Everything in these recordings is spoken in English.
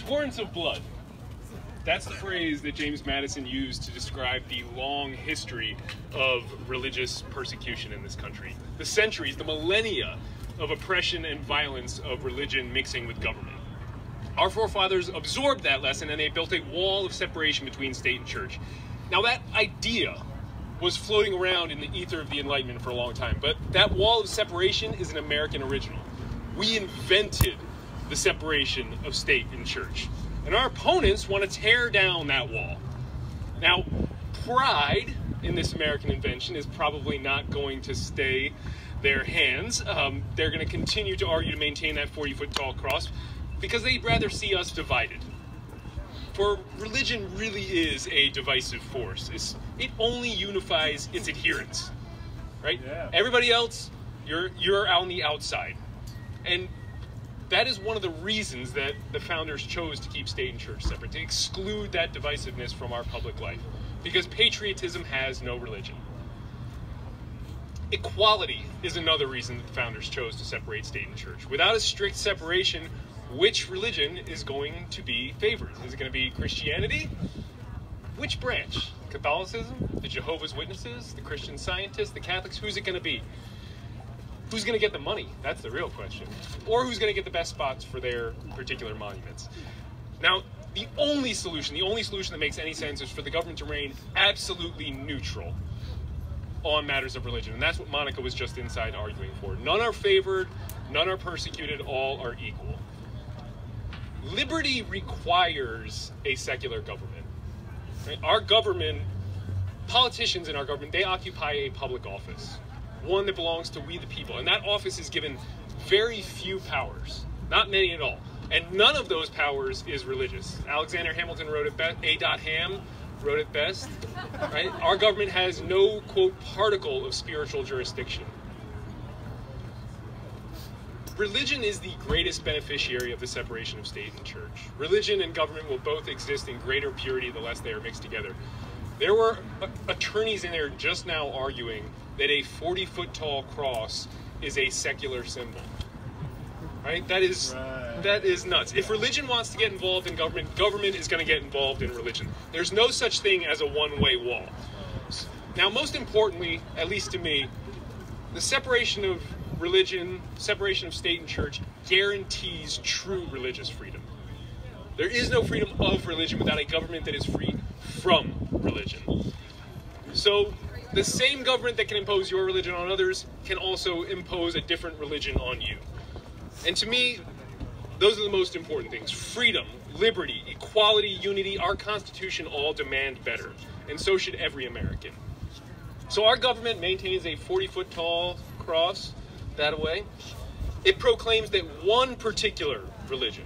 torrents of blood. That's the phrase that James Madison used to describe the long history of religious persecution in this country. The centuries, the millennia of oppression and violence of religion mixing with government. Our forefathers absorbed that lesson and they built a wall of separation between state and church. Now that idea was floating around in the ether of the Enlightenment for a long time, but that wall of separation is an American original. We invented the separation of state and church. And our opponents want to tear down that wall. Now, pride in this American invention is probably not going to stay their hands. They're going to continue to argue to maintain that 40-foot tall cross because they'd rather see us divided. For religion really is a divisive force. It only unifies its adherents, right? Yeah. Everybody else, you're on the outside. And that is one of the reasons that the founders chose to keep state and church separate, to exclude that divisiveness from our public life, because patriotism has no religion. Equality is another reason that the founders chose to separate state and church. Without a strict separation, which religion is going to be favored? Is it going to be Christianity? Which branch? Catholicism? The Jehovah's Witnesses? The Christian Scientists? The Catholics? Who's it going to be? Who's going to get the money? That's the real question. Or who's going to get the best spots for their particular monuments? Now, the only solution that makes any sense is for the government to remain absolutely neutral on matters of religion. And that's what Monica was just inside arguing for. None are favored, none are persecuted, all are equal. Liberty requires a secular government. Right? Our government, politicians in our government, they occupy a public office. One that belongs to we the people. And that office is given very few powers, not many at all. And none of those powers is religious. Alexander Hamilton wrote it best, A.Ham wrote it best, right? Our government has no, quote, particle of spiritual jurisdiction. Religion is the greatest beneficiary of the separation of state and church. Religion and government will both exist in greater purity the less they are mixed together. There were attorneys in there just now arguing that a 40-foot tall cross is a secular symbol. Right? That is nuts. If religion wants to get involved in government, government is going to get involved in religion. There's no such thing as a one-way wall. Now, most importantly, at least to me, the separation of religion, separation of state and church guarantees true religious freedom. There is no freedom of religion without a government that is free from religion. So the same government that can impose your religion on others can also impose a different religion on you. And to me, those are the most important things. Freedom, liberty, equality, unity, our Constitution all demand better. And so should every American. So our government maintains a 40-foot tall cross that way. It proclaims that one particular religion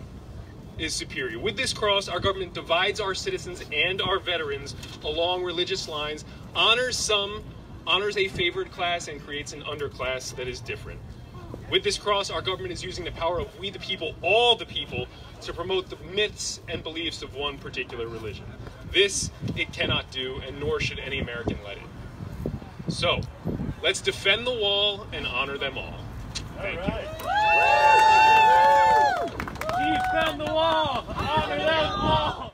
is superior. With this cross, our government divides our citizens and our veterans along religious lines, honors some, honors a favored class, and creates an underclass that is different. With this cross, our government is using the power of we the people, all the people, to promote the myths and beliefs of one particular religion. This it cannot do, and nor should any American let it. So, let's defend the wall and honor them all. Thank you. Defend the wall! Honor them all!